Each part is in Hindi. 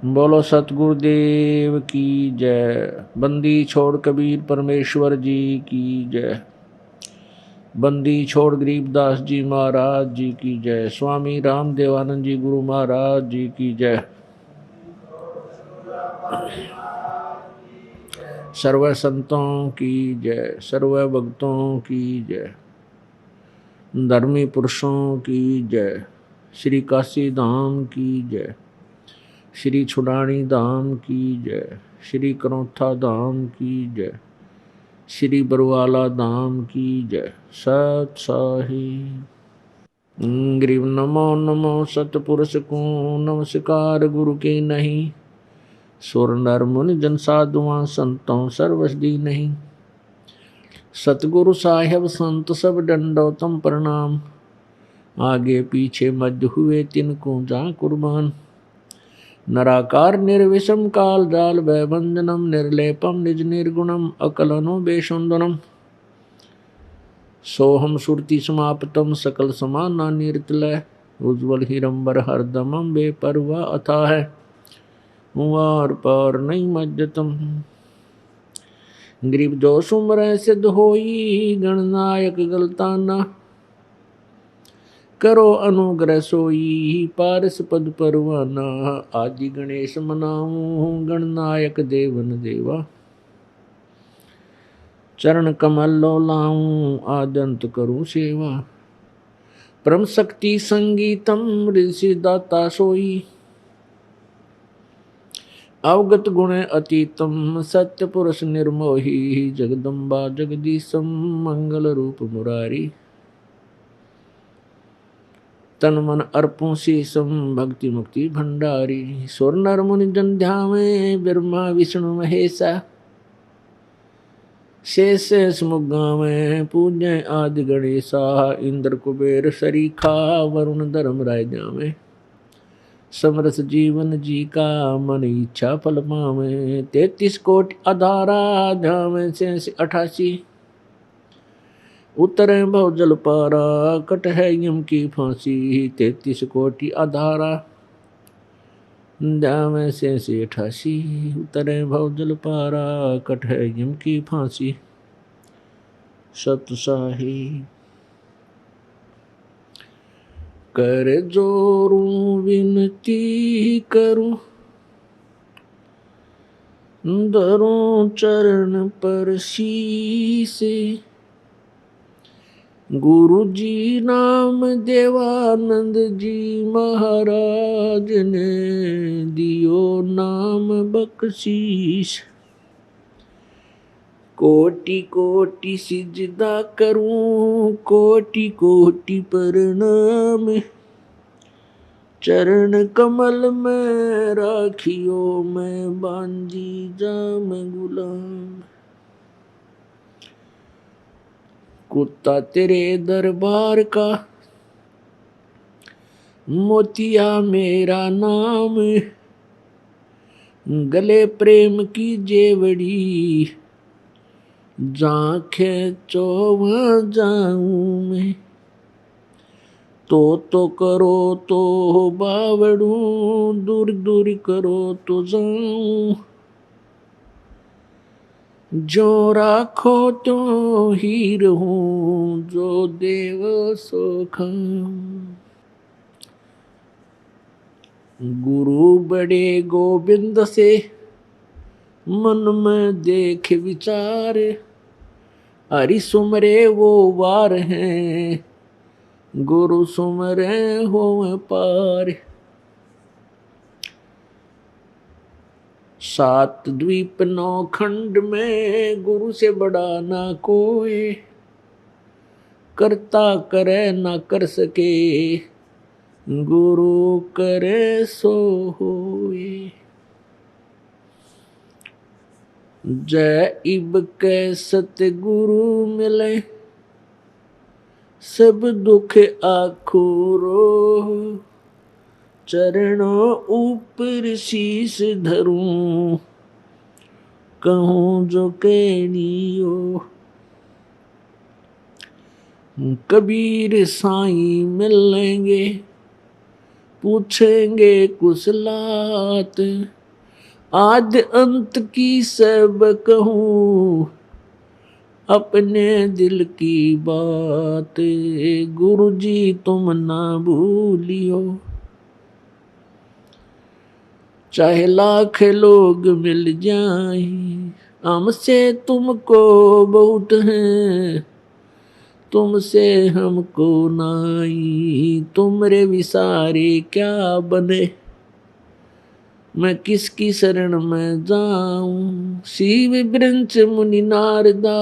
बोलो सतगुरुदेव की जय। बंदी छोड़ कबीर परमेश्वर जी की जय। बंदी छोड़ गरीबदास जी महाराज जी की जय। स्वामी राम देवानंद जी गुरु महाराज जी की जय। सर्व संतों की जय, सर्व भक्तों की जय, धर्मी पुरुषों की जय। श्री काशी धाम की जय, श्री छुड़ानी धाम की जय, श्री करौथा धाम की जय, श्री बरवाला धाम की जय। सत साहिब। ग्रीव नमो नमो सतपुरुष को नमस्कार गुरु के नहीं। सुर नर मुनि जन साधुआं संतों सर्वसदी नहीं। सतगुरु साहेब संत सब दंडोतम प्रणाम। आगे पीछे मध्य हुए तिनको जा कुर्बान। नराकार निर्विषम काल जाल भयभंजनम निर्लेपम निज निर्गुणम अकलनो बेशुंदनम। सोहम सुरति समाप्तम सकल समाना निर्तलय। उज्ज्वल हिरंबर हरदमम बेपरवा अथा है। वार पार नहीं मज्जतम। गरीब जो सुमर सिद्ध होई गणनायक गलताना। करो अनुग्रह सोई पारस पद परवाना। आदि गणेश मनाऊं गणनायक देवन देवा। चरण कमल लो लाऊं आदंत करूं सेवा। परम शक्ति संगीतम ऋषि दाता सोई। अवगत गुण अतीतम सत्य पुरुष निर्मोही। जगदम्बा जगदीशम मंगल रूप मुरारी। तन मन अर्पों शीसम भक्ति मुक्ति भंडारी। सुर नर मुनि जन ध्यावे ब्रह्मा विष्णु महेशा। शेष शेष मुगावे पूज्य आदि गणेशा। इंद्र कुबेर सरीखा वरुण धर्म राय जावे। समरस जीवन जी का मन इच्छा फल पावे। 33 कोटि अधारा ध्यावे शेष 88। उतरे भव जल पारा कट है यम की फांसी। 33 कोटि अधारा ध्यावे शेष 88। उतरे भव जल पारा कट है यम की फांसी। सत साहिब। कर जोरू विनती करूं धरूं चरण पर शीस। गुरु जी नाम देवानंद जी महाराज ने दियो नाम बख्शीश। कोटि कोटि सिजदा करूं कोटि कोटि प्रणाम। चरण कमल में राखियो मैं बांजी जाम गुलाम। कुत्ता तेरे दरबार का मोतिया मेरा नाम। गले प्रेम की जेवड़ी जांखे चोवा जाऊं मैं। तो करो तो बावड़ू दूर दूर करो तो जाऊं। जो राखो तो ही रहूं जो देव सो खाऊं। गुरु बड़े गोविंद से मन में देख विचार। हरि सुमरे वो वार हैं गुरु सुमरे हो पार। 7 द्वीप 9 खंड में गुरु से बड़ा ना कोई। करता करे ना कर सके गुरु करे सो होए। जय इब के सतगुरु मिले सब दुख आखुरो। चरणों ऊपर शीश धरूं कहूं जो केनियो। कबीर साईं मिलेंगे पूछेंगे कुशलात, आद्य अंत की सब कहूँ, अपने दिल की बात, गुरु जी तुम ना भूलियो। चाहे लाख लोग मिल जाएं, हमसे तुमको बहुत है, तुमसे हमको नाई, तुमरे विसारे क्या बने, मैं किसकी शरण में जाऊं। शिव वृंच मुनि नारदा,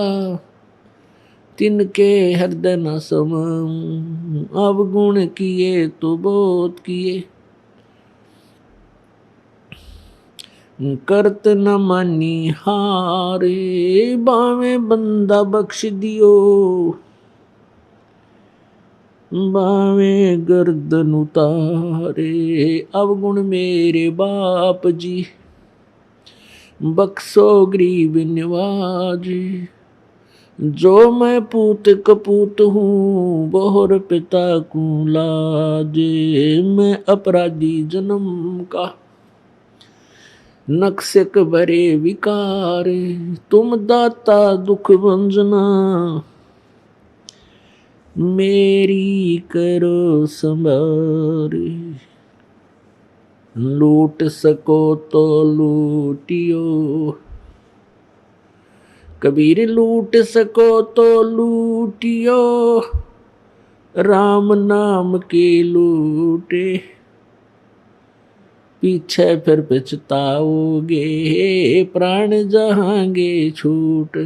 तिनके हृदय न समाऊं, अवगुण किए तो बहुत किए, करत न मानी हारे, बावे बंदा बख्श दियो, बावे गर्दन उतारे। अवगुण मेरे बाप जी, बख्शो गरीब निवाजे, जो मैं पूत कपूत हूँ, बोहर पिता को लाजे। मैं अपराधी जन्म का, नक्सक भरे विकार, तुम दाता दुख भंजना, मेरी करो संभार। लूट सको तो लूटियो, कबीर लूट सको तो लूटियो, राम नाम के लूटे, पीछे फिर पछताओगे, प्राण जहांगे छूट।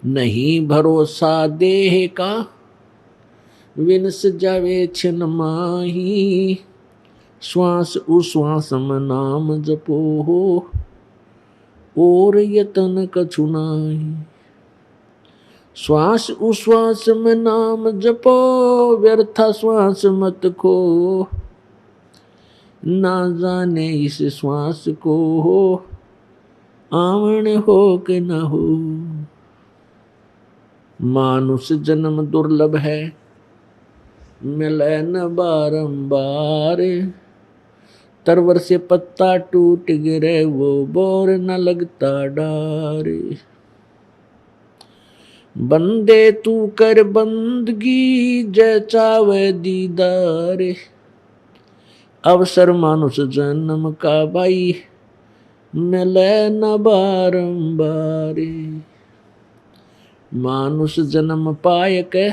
नहीं भरोसा देह का, विनस जावे छिन माही, श्वास उश्वास में नाम जपो हो, और यतन कछु नाही। श्वास उश्वास में नाम जपो, व्यर्था श्वास मत खो, ना जाने इस श्वास को हो, आवन हो कि न हो। मानुष जन्म दुर्लभ है, मिले न बारंबार, तरवर से पत्ता टूट गिरे वो बोर न लगता डार। बंदे तू कर बंदगी, जय चावे दीदार, अवसर मानुष जन्म का भाई, मिले न बारंबार। मानुष जन्म पाय के,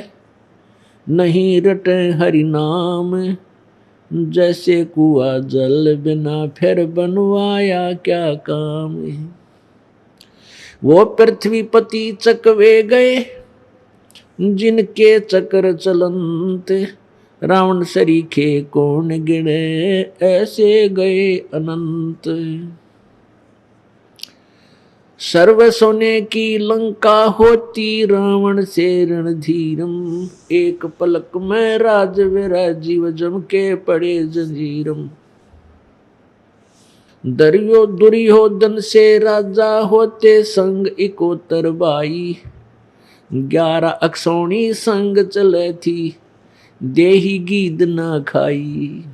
नहीं रटे हरि नाम, जैसे कुआ जल बिना फिर बनवाया क्या काम। वो पृथ्वी पति चकवे गए, जिनके चक्र चलंत, रावण सरीखे कौन गिने, ऐसे गए अनंत। सर्व सोने की लंका होती, रावण से रणधीरम, एक पलक में राज विराजीव, जम के पड़े जंजीरम। दरियो दुर्योधन से राजा होते, संग इकोतर बाई, 11 अक्षौणी संग चले थी, देही गीद ना खाई।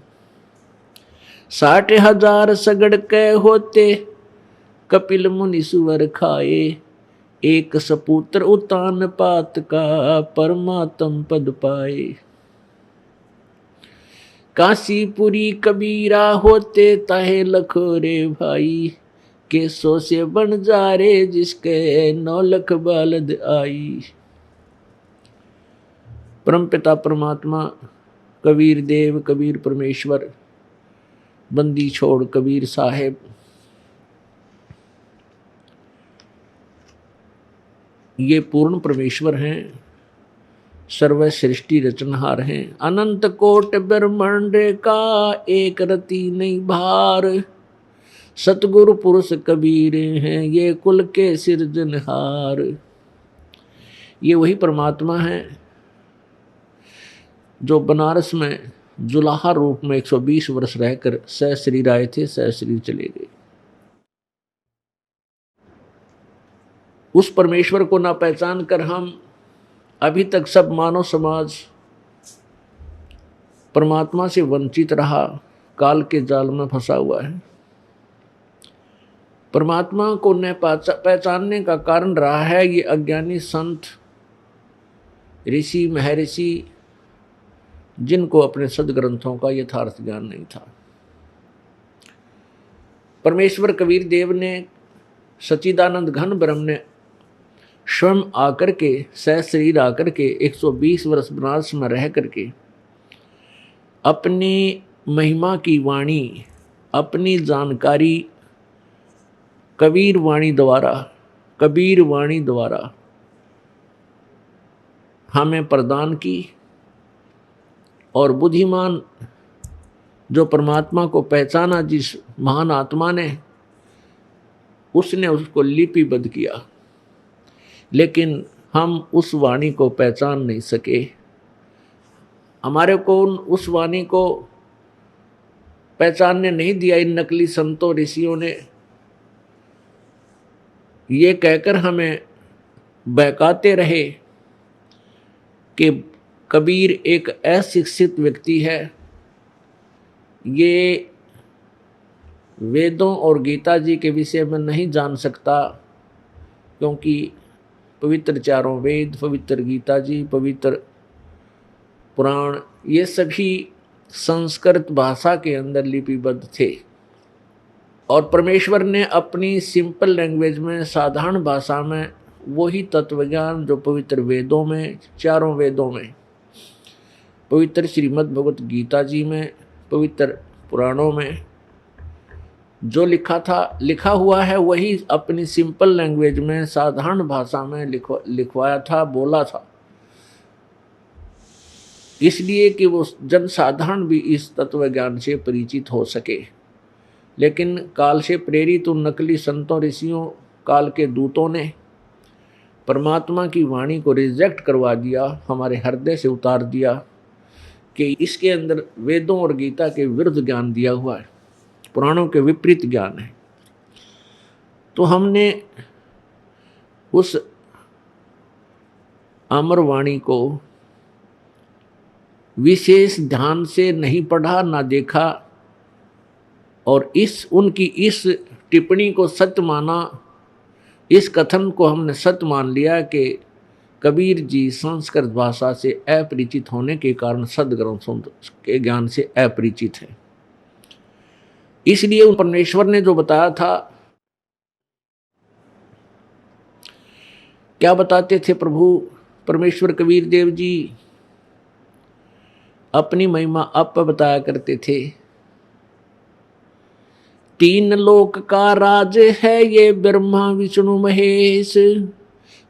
60,000 सगड़ के होते, कपिल मुनि सुवर खाए, एक सपुत्र उतान पात का, परमात्म पद पाए। काशीपुरी कबीरा होते, ताहे लखोरे भाई, के सो से बन जा रे जिसके 9 लख बालद आई। परमपिता परमात्मा कबीर देव, कबीर परमेश्वर, बंदी छोड़ कबीर साहेब, ये पूर्ण परमेश्वर हैं, सर्व सृष्टि रचनहार हैं। अनंत कोट ब्रह्मांड का, एक रति नहीं भार, सतगुरु पुरुष कबीर हैं, ये कुल के सिरजनहार। ये वही परमात्मा है जो बनारस में जुलाहा रूप में 120 वर्ष रहकर सहश्रीर आए थे, सहश्रीर चले गए। उस परमेश्वर को ना पहचान कर हम अभी तक सब मानव समाज परमात्मा से वंचित रहा, काल के जाल में फंसा हुआ है। परमात्मा को न पहचानने का कारण रहा है ये अज्ञानी संत, ऋषि, महर्षि, जिनको अपने सदग्रंथों का यथार्थ ज्ञान नहीं था। परमेश्वर कबीर देव ने, सच्चिदानंद घन ब्रह्म ने स्वयं आकर के, सह शरीर आकर के 120 वर्ष बनारस में रह करके अपनी महिमा की वाणी, अपनी जानकारी कबीर वाणी द्वारा हमें प्रदान की। और बुद्धिमान जो परमात्मा को पहचाना जिस महान आत्मा ने, उसने उसको लिपिबद्ध किया, लेकिन हम उस वाणी को पहचान नहीं सके। हमारे को उस वाणी को पहचानने नहीं दिया इन नकली संतों ऋषियों ने। ये कहकर हमें बहकाते रहे कि कबीर एक अशिक्षित व्यक्ति है, ये वेदों और गीता जी के विषय में नहीं जान सकता, क्योंकि पवित्र चारों वेद, पवित्र गीता जी, पवित्र पुराण, ये सभी संस्कृत भाषा के अंदर लिपिबद्ध थे। और परमेश्वर ने अपनी सिंपल लैंग्वेज में, साधारण भाषा में वही तत्वज्ञान जो पवित्र वेदों में, चारों वेदों में, पवित्र श्रीमद् भगवत गीता जी में, पवित्र पुराणों में जो लिखा हुआ है, वही अपनी सिंपल लैंग्वेज में, साधारण भाषा में लिखवाया था, बोला था, इसलिए कि वो जन साधारण भी इस तत्व ज्ञान से परिचित हो सके। लेकिन काल से प्रेरित उन नकली संतों, ऋषियों, काल के दूतों ने परमात्मा की वाणी को रिजेक्ट करवा दिया, हमारे हृदय से उतार दिया कि इसके अंदर वेदों और गीता के विरुद्ध ज्ञान दिया हुआ है, पुराणों के विपरीत ज्ञान है। तो हमने उस अमर वाणी को विशेष ध्यान से नहीं पढ़ा, ना देखा, और उनकी इस टिप्पणी को सत्य माना, इस कथन को हमने सत्य मान लिया कि कबीर जी संस्कृत भाषा से अपरिचित होने के कारण सदग्रंथों के ज्ञान से अपरिचित है। इसलिए उन परमेश्वर ने जो बताया था, क्या बताते थे प्रभु परमेश्वर कबीर देव जी, अपनी महिमा आप बताया करते थे। 3 लोक का राज है ये ब्रह्मा विष्णु महेश,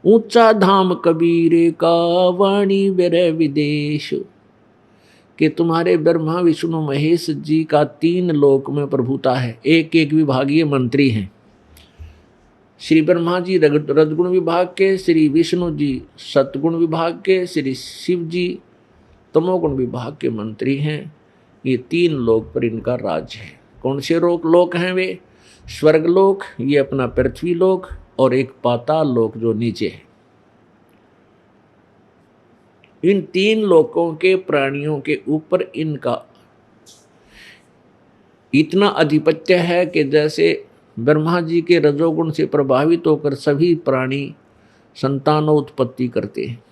ऊंचा धाम कबीर का वाणी बेरे विदेश। कि तुम्हारे ब्रह्मा विष्णु महेश जी का 3 लोक में प्रभुता है, एक एक विभागीय मंत्री हैं। श्री ब्रह्मा जी रजगुण विभाग के, श्री विष्णु जी सतगुण विभाग के, श्री शिव जी तमोगुण विभाग के मंत्री हैं। ये 3 लोक पर इनका राज है। कौन से लोक हैं वे? स्वर्गलोक, ये अपना पृथ्वी लोक, और एक पाताल लोक जो नीचे है। इन 3 लोकों के प्राणियों के ऊपर इनका इतना अधिपत्य है कि जैसे ब्रह्मा जी के रजोगुण से प्रभावित होकर सभी प्राणी संतानोत्पत्ति करते हैं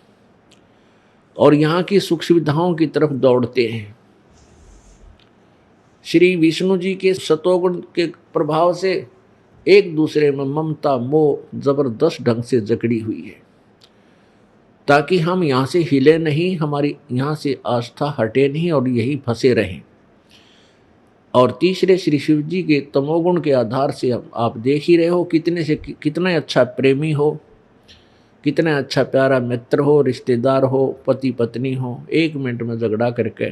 और यहाँ की सुख सुविधाओं की तरफ दौड़ते हैं। श्री विष्णु जी के सतोगुण के प्रभाव से एक दूसरे में ममता मोह जबरदस्त ढंग से जकड़ी हुई है, ताकि हम यहाँ से हिले नहीं, हमारी यहाँ से आस्था हटे नहीं और यही फंसे रहें। और तीसरे श्री शिव जी के तमोगुण के आधार से आप देख ही रहे हो कितना अच्छा प्रेमी हो, कितना अच्छा प्यारा मित्र हो, रिश्तेदार हो, पति पत्नी हो, 1 मिनट में झगड़ा करके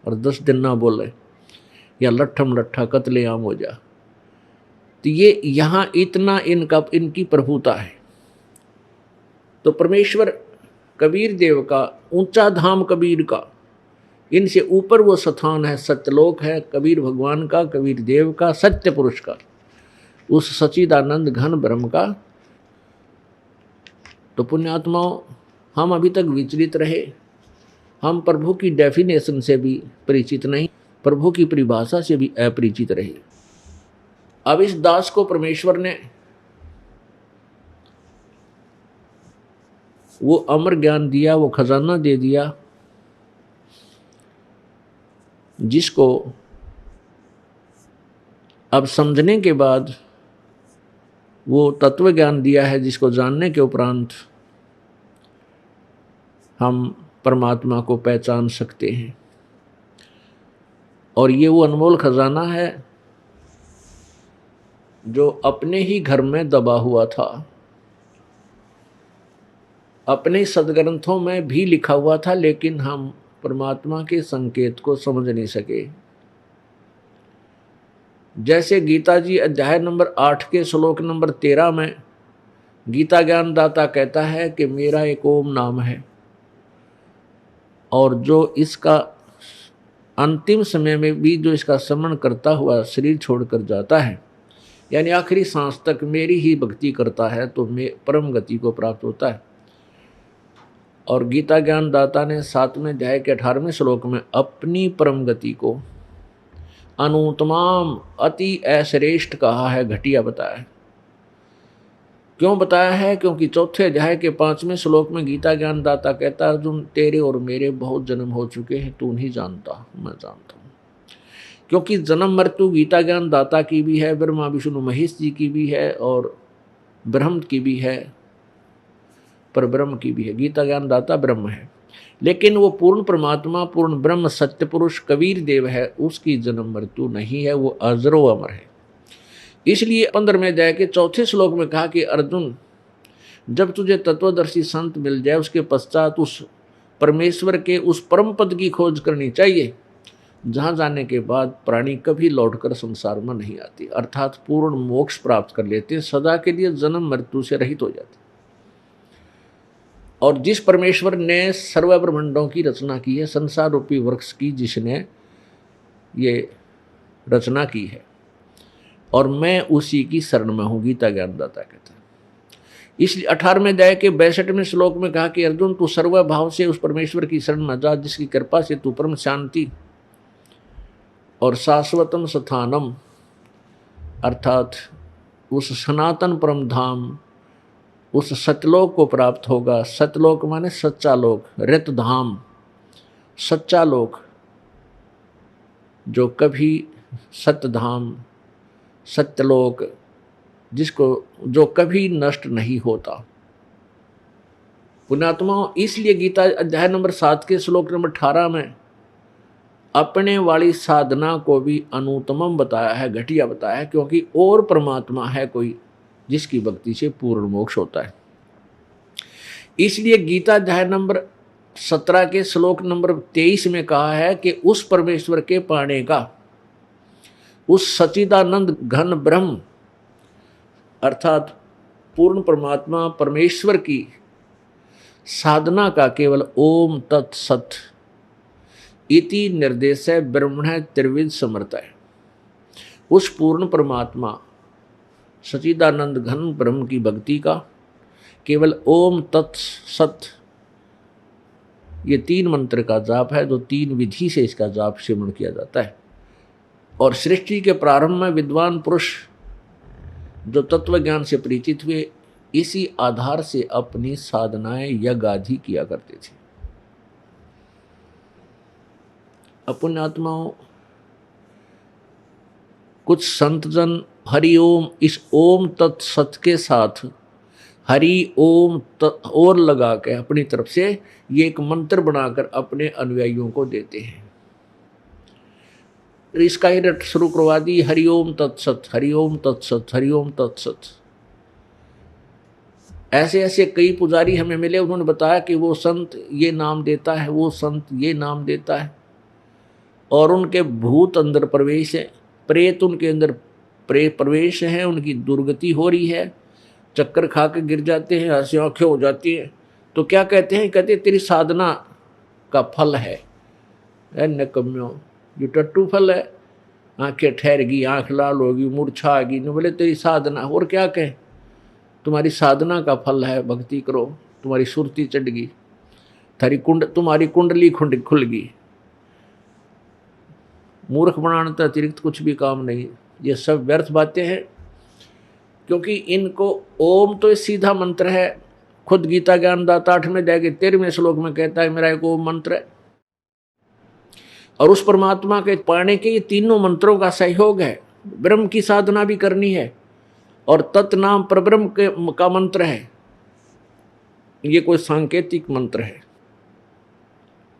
और 10 दिन ना बोले या लट्ठम लट्ठा कत्लेआम हो जा। तो ये यहाँ इतना इनकी प्रभुता है। तो परमेश्वर कबीर देव का ऊंचा धाम, कबीर का इनसे ऊपर वो स्थान है, सत्यलोक है कबीर भगवान का, कबीर देव का, सत्य पुरुष का, उस सच्चिदानंद घन ब्रह्म का। तो पुण्यात्माओं, हम अभी तक विचलित रहे हम प्रभु की डेफिनेशन से भी परिचित नहीं, प्रभु की परिभाषा से भी अपरिचित रहे। अब इस दास को परमेश्वर ने वो अमर ज्ञान दिया, वो खजाना दे दिया, जिसको अब समझने के बाद वो तत्व ज्ञान दिया है, जिसको जानने के उपरांत हम परमात्मा को पहचान सकते हैं। और ये वो अनमोल खजाना है जो अपने ही घर में दबा हुआ था, अपने सदग्रंथों में भी लिखा हुआ था, लेकिन हम परमात्मा के संकेत को समझ नहीं सके। जैसे गीता जी अध्याय नंबर 8 के श्लोक नंबर 13 में गीता ज्ञान दाता कहता है कि मेरा एक ओम नाम है, और जो इसका अंतिम समय में भी जो इसका स्मरण करता हुआ शरीर छोड़कर जाता है, यानी आखिरी सांस तक मेरी ही भक्ति करता है, तो परम गति को प्राप्त होता है। और गीता ज्ञान दाता ने 7वें अध्याय के 18वें श्लोक में अपनी परम गति को अनुत्तम अति अश्रेष्ठ कहा है, घटिया बताया है। क्यों बताया है? क्योंकि 4थे अध्याय के 5वें श्लोक में गीता ज्ञान दाता कहता है, अर्जुन तेरे और मेरे बहुत जन्म हो चुके हैं, तू नहीं जानता, मैं जानता हूँ। क्योंकि जन्म मृत्यु गीता ज्ञान दाता की भी है, ब्रह्मा विष्णु महेश जी की भी है, और ब्रह्म की भी है, पर ब्रह्म की भी है। गीता ज्ञान दाता ब्रह्म है, लेकिन वो पूर्ण परमात्मा, पूर्ण ब्रह्म, सत्य पुरुष कबीर देव है, उसकी जन्म मृत्यु नहीं है, वो अजरो अमर है। इसलिए 15वें अध्याय के 4थे श्लोक में कहा कि अर्जुन, जब तुझे तत्वदर्शी संत मिल जाए, उसके पश्चात उस परमेश्वर के उस परम पद की खोज करनी चाहिए, जहाँ जाने के बाद प्राणी कभी लौटकर संसार में नहीं आती, अर्थात पूर्ण मोक्ष प्राप्त कर लेते हैं, सदा के लिए जन्म मृत्यु से रहित हो जाते। और जिस परमेश्वर ने सर्व ब्रह्मांडों की रचना की है, संसार रूपी वृक्ष की जिसने ये रचना की है, और मैं उसी की शरण में हूँ, गीता ज्ञानदाता कहता है। इसलिए 18वें अध्याय के 62वें श्लोक में कहा कि अर्जुन, तू सर्वभाव से उस परमेश्वर की शरण में जा, जिसकी कृपा से तू परम शांति और शाश्वतम स्थानम, अर्थात उस सनातन परम धाम, उस सतलोक को प्राप्त होगा। सतलोक माने सच्चा लोक, रित धाम, सच्चा लोक, जो कभी सतधाम, सत्यलोक, जिसको जो कभी नष्ट नहीं होता। पुण्यात्माओं, इसलिए गीता अध्याय नंबर 7 के श्लोक नंबर 18 में अपने वाली साधना को भी अनुत्तम बताया है, घटिया बताया है, क्योंकि और परमात्मा है कोई जिसकी भक्ति से पूर्ण मोक्ष होता है। इसलिए गीता अध्याय नंबर 17 के श्लोक नंबर 23 में कहा है कि उस परमेश्वर के पाने का, उस सच्चिदानंद घन ब्रह्म अर्थात पूर्ण परमात्मा परमेश्वर की साधना का केवल ओम तत्सत इति निर्देश है ब्रह्मण त्रिविध समर्थ है। उस पूर्ण परमात्मा सच्चिदानंद घन ब्रह्म की भक्ति का केवल ओम तत्सत, ये 3 मंत्र का जाप है, जो 3 विधि से इसका जाप सिमरण किया जाता है। और सृष्टि के प्रारंभ में विद्वान पुरुष जो तत्व ज्ञान से परिचित हुए, इसी आधार से अपनी साधनाएं यज्ञ आदि किया करते थे। पुण्यात्माओं, कुछ संतजन हरिओम, इस ओम तत्सत के साथ हरि ओम और लगा के अपनी तरफ से ये एक मंत्र बनाकर अपने अनुयायियों को देते हैं। इसका ही रट शुरू करवा दी, हरिओम तत्सत, हरिओम तत्सत, हरिओम तत्सत। ऐसे ऐसे कई पुजारी हमें मिले, उन्होंने बताया कि वो संत ये नाम देता है, वो संत ये नाम देता है, और उनके भूत अंदर प्रवेश है, प्रेत उनके अंदर प्रवेश है, उनकी दुर्गति हो रही है, चक्कर खा के गिर जाते हैं, हंसी आंखें हो जाती हैं। तो क्या कहते हैं? कहते तेरी साधना का फल है नकम्यों, ये टट्टू फल है, आंखें ठहर गई, आंख लाल होगी, मूर्छा आ गई। बोले तेरी साधना, और क्या कहें, तुम्हारी साधना का फल है, भक्ति करो, तुम्हारी सुरती चढ़ गई। तुम्हारी कुंडली खुल गई। मूर्ख बनाने तो अतिरिक्त कुछ भी काम नहीं। ये सब व्यर्थ बातें हैं, क्योंकि इनको ओम तो सीधा मंत्र है। खुद गीता ज्ञान दाता 8वें अध्याय के 13वें श्लोक में कहता है मेरा एक ओम मंत्र है, और उस परमात्मा के पाने के ये तीनों मंत्रों का सहयोग है। ब्रह्म की साधना भी करनी है, और तत्नाम परब्रह्म का मंत्र है, ये कोई सांकेतिक मंत्र है।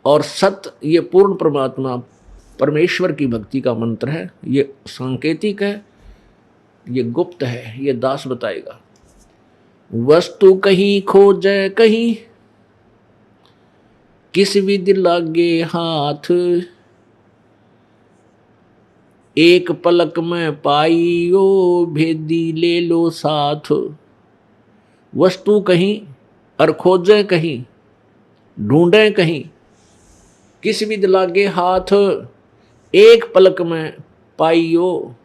और सत ये पूर्ण परमात्मा परमेश्वर की भक्ति का मंत्र है, ये सांकेतिक है, ये गुप्त है, ये दास बताएगा। वस्तु कहीं खोजे कहीं, किस विधि लागे हाथ, एक पलक में पाइयो भेदी ले लो साथ। वस्तु कहीं और खोजे कहीं, ढूंढे कहीं, किस विधि लागे हाथ, एक पलक में पाइयो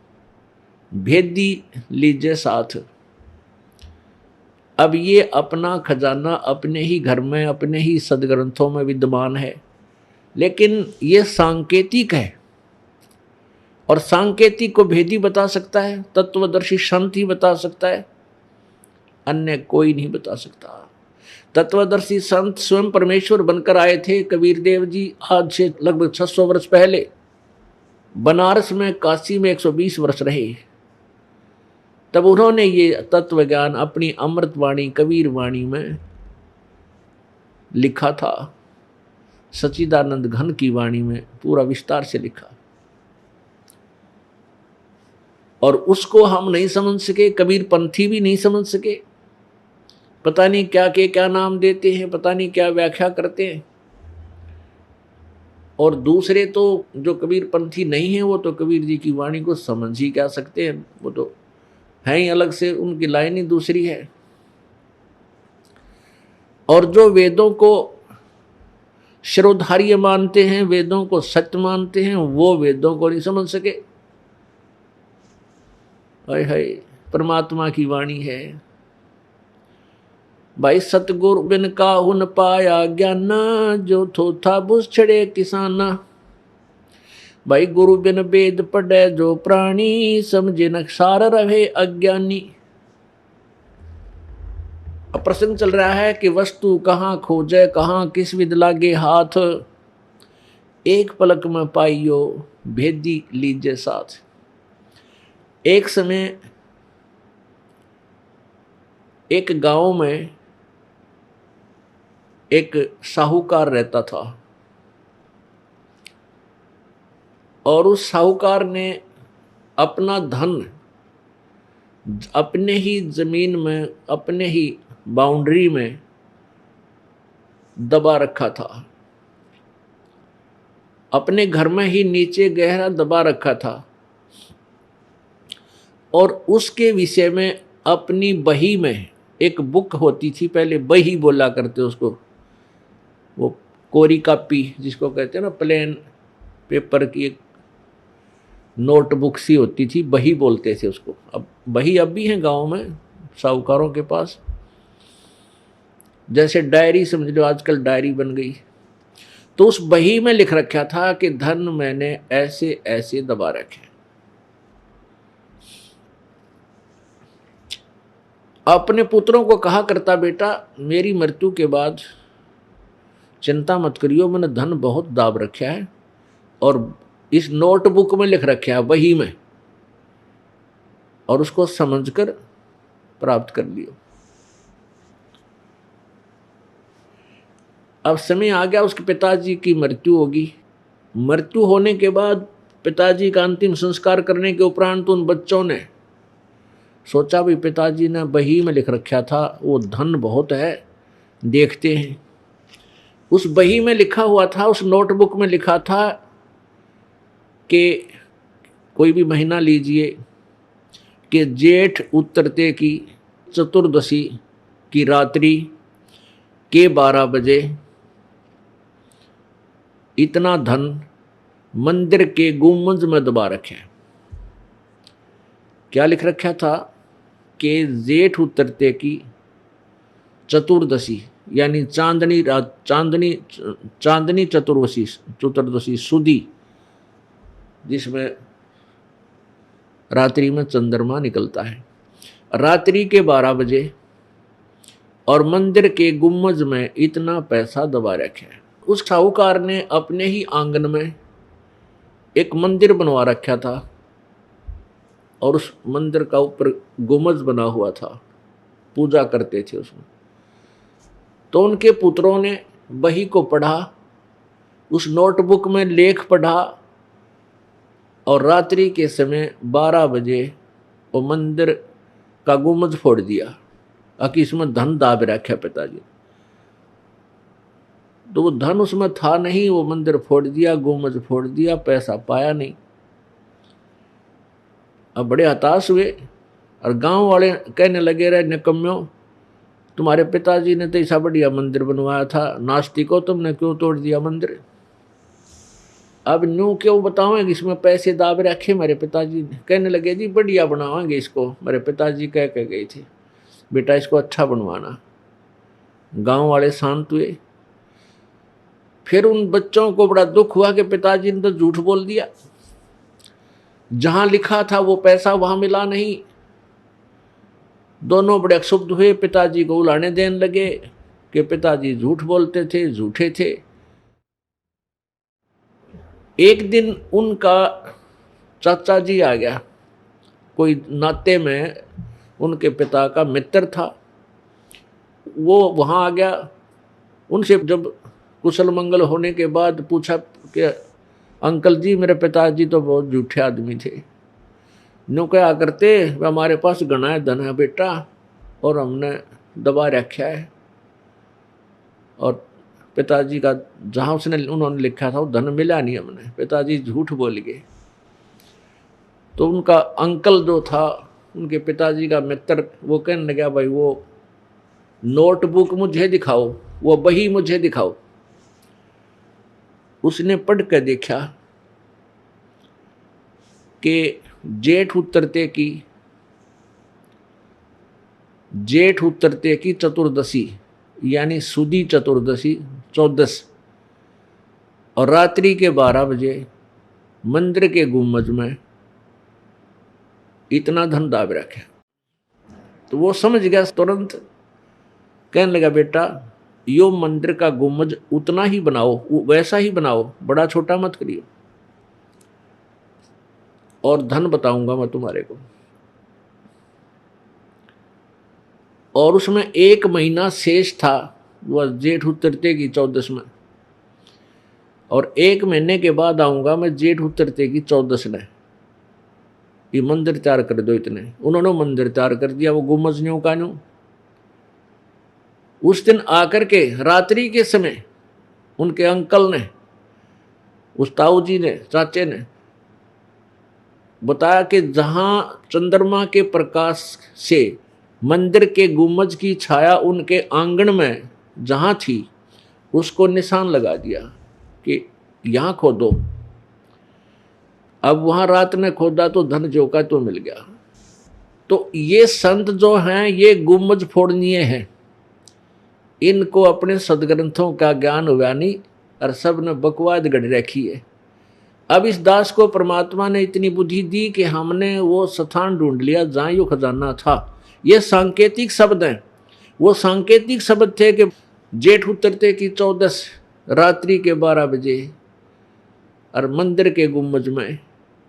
भेदी लीजिए साथ। अब ये अपना खजाना अपने ही घर में, अपने ही सदग्रंथों में विद्यमान है, लेकिन ये सांकेतिक है, और सांकेतिक को भेदी बता सकता है, तत्वदर्शी संत ही बता सकता है, अन्य कोई नहीं बता सकता। तत्वदर्शी संत स्वयं परमेश्वर बनकर आए थे। कबीर देव जी आज से लगभग 600 वर्ष पहले बनारस में, काशी में 120 वर्ष रहे। तब उन्होंने ये तत्व ज्ञान अपनी अमृतवाणी कबीर वाणी में लिखा था। सच्चिदानंद घन की वाणी में पूरा विस्तार से लिखा, और उसको हम नहीं समझ सके, कबीर पंथी भी नहीं समझ सके। पता नहीं क्या के क्या नाम देते हैं, पता नहीं क्या व्याख्या करते हैं। और दूसरे तो जो कबीर पंथी नहीं है, वो तो कबीर जी की वाणी को समझ ही क्या सकते हैं, वो तो है ही अलग से, उनकी लाइन ही दूसरी है। और जो वेदों को शिरोधार्य मानते हैं, वेदों को सत्य मानते हैं, वो वेदों को नहीं समझ सके। हाय हाय, परमात्मा की वाणी है भाई। सतगुरु बिन काहू न पाया ज्ञाना, जो थोथा बुझ छड़े किसाना। भाई गुरु बिन वेद पढ़े जो प्राणी, समझे न सार रहे अज्ञानी। अब प्रसंग चल रहा है कि वस्तु कहाँ खोजे कहाँ, किस विध लागे हाथ, एक पलक में पाइयो भेदी लीजिए साथ। एक समय एक गांव में एक साहूकार रहता था, और उस साहूकार ने अपना धन अपने ही जमीन में, अपने ही बाउंड्री में दबा रखा था, अपने घर में ही नीचे गहरा दबा रखा था। और उसके विषय में अपनी बही में, एक बुक होती थी पहले, बही बोला करते उसको, वो कोरी कापी जिसको कहते हैं ना, प्लेन पेपर की एक नोटबुक सी होती थी, बही बोलते थे उसको। अब बही अब भी है गांव में साहूकारों के पास, जैसे डायरी समझ लो, आजकल डायरी बन गई। तो उस बही में लिख रखा था कि धन मैंने ऐसे ऐसे दबा रखे। अपने पुत्रों को कहा करता, बेटा मेरी मृत्यु के बाद चिंता मत करियो, मैंने धन बहुत दाब रखा है, और इस नोटबुक में लिख रखा है, वही में, और उसको समझकर प्राप्त कर लियो। अब समय आ गया, उसके पिताजी की मृत्यु होगी। मृत्यु होने के बाद पिताजी का अंतिम संस्कार करने के उपरांत उन बच्चों ने सोचा भी पिताजी ने बही में लिख रखा था, वो धन बहुत है, देखते हैं। उस बही में लिखा हुआ था, उस नोटबुक में लिखा था कि कोई भी महीना लीजिए कि जेठ उतरते की चतुर्दशी की रात्रि के 12 बजे इतना धन मंदिर के गुंबद में दबा रखे। क्या लिख रखा था कि जेठ उतरते की चतुर्दशी यानी चांदनी रात, चांदनी चतुर्दशी सुदी, जिसमें रात्रि में चंद्रमा निकलता है, रात्रि के 12 बजे, और मंदिर के गुम्बज में इतना पैसा दबा रखा है। उस साहूकार ने अपने ही आंगन में एक मंदिर बनवा रखा था, और उस मंदिर का ऊपर गुम्बज बना हुआ था, पूजा करते थे उसमें। तो उनके पुत्रों ने बही को पढ़ा, उस नोटबुक में लेख पढ़ा, और रात्रि के समय 12 बजे वो मंदिर का गुम्बज फोड़ दिया, ताकि इसमें धन दाब रखा पिताजी। तो वो धन उसमें था नहीं, वो मंदिर फोड़ दिया, गुम्बज फोड़ दिया, पैसा पाया नहीं। अब बड़े हताश हुए, और गांव वाले कहने लगे, रहे निकम्मों, तुम्हारे पिताजी ने तो ऐसा बढ़िया मंदिर बनवाया था, नास्तिकों तुमने क्यों तोड़ दिया मंदिर। अब न्यू क्यों बताओगे, इसमें पैसे दाब रखे मेरे पिताजी ने। कहने लगे, जी बढ़िया बनावाएंगे इसको, मेरे पिताजी कह के गए थे, बेटा इसको अच्छा बनवाना। गांव वाले शांत हुए। फिर उन बच्चों को बड़ा दुख हुआ कि पिताजी ने तो झूठ बोल दिया, जहां लिखा था वो पैसा वहां मिला नहीं। दोनों बड़े क्षुब्ध हुए, पिताजी को उलाने देने लगे कि पिताजी झूठ बोलते थे, झूठे थे। एक दिन उनका चाचा जी आ गया, कोई नाते में उनके पिता का मित्र था, वो वहां आ गया। उनसे जब कुशल मंगल होने के बाद पूछा कि अंकल जी, मेरे पिताजी तो बहुत झूठे आदमी थे, नो क्या करते, वे हमारे पास घना है धन है बेटा, और हमने दबा रखा है, और पिताजी का जहाँ उन्होंने लिखा था वो धन मिला नहीं हमने, पिताजी झूठ बोल गए। तो उनका अंकल जो था, उनके पिताजी का मित्र, वो कहने लगा, भाई वो नोटबुक मुझे दिखाओ, वो बही मुझे दिखाओ। उसने पढ़ कर देखा कि जेठ उतरते की चतुर्दशी, यानी सुदी चतुर्दशी 14, और रात्रि के 12 बजे मंदिर के गुम्बज में इतना धन दाब रखा। तो वो समझ गया तुरंत, कहने लगा, बेटा यो मंदिर का गुम्बज उतना ही बनाओ, वैसा ही बनाओ, बड़ा छोटा मत करियो, और धन बताऊंगा मैं तुम्हारे को। और उसमें 1 महीना शेष था, वह जेठ उतरते की 14 में, और 1 महीने के बाद आऊंगा मैं जेठ उतरते की 14 ने, ये मंदिर तैयार कर दो इतने। उन्होंने मंदिर तैयार कर दिया, वो गुम्बज न्यू का न्यू। उस दिन आकर के रात्रि के समय उनके अंकल ने, उस ताऊ जी ने, चाचे ने बताया कि जहां चंद्रमा के प्रकाश से मंदिर के गुम्बज की छाया उनके आंगन में जहां थी, उसको निशान लगा दिया कि यहां खोदो। अब वहां रात ने खोदा तो धन जो का तो मिल गया। तो ये संत जो हैं, ये गुम्बज फोड़नीय हैं, इनको अपने सदग्रंथों का ज्ञान हुआ नहीं, और सब ने बकवाद गढ़ रखी है। अब इस दास को परमात्मा ने इतनी बुद्धि दी कि हमने वो स्थान ढूंढ लिया जहां यो खजाना था। ये सांकेतिक शब्द हैं, वो सांकेतिक शब्द थे कि जेठ उतरते की 14 रात्रि के 12 बजे और मंदिर के गुम्बज में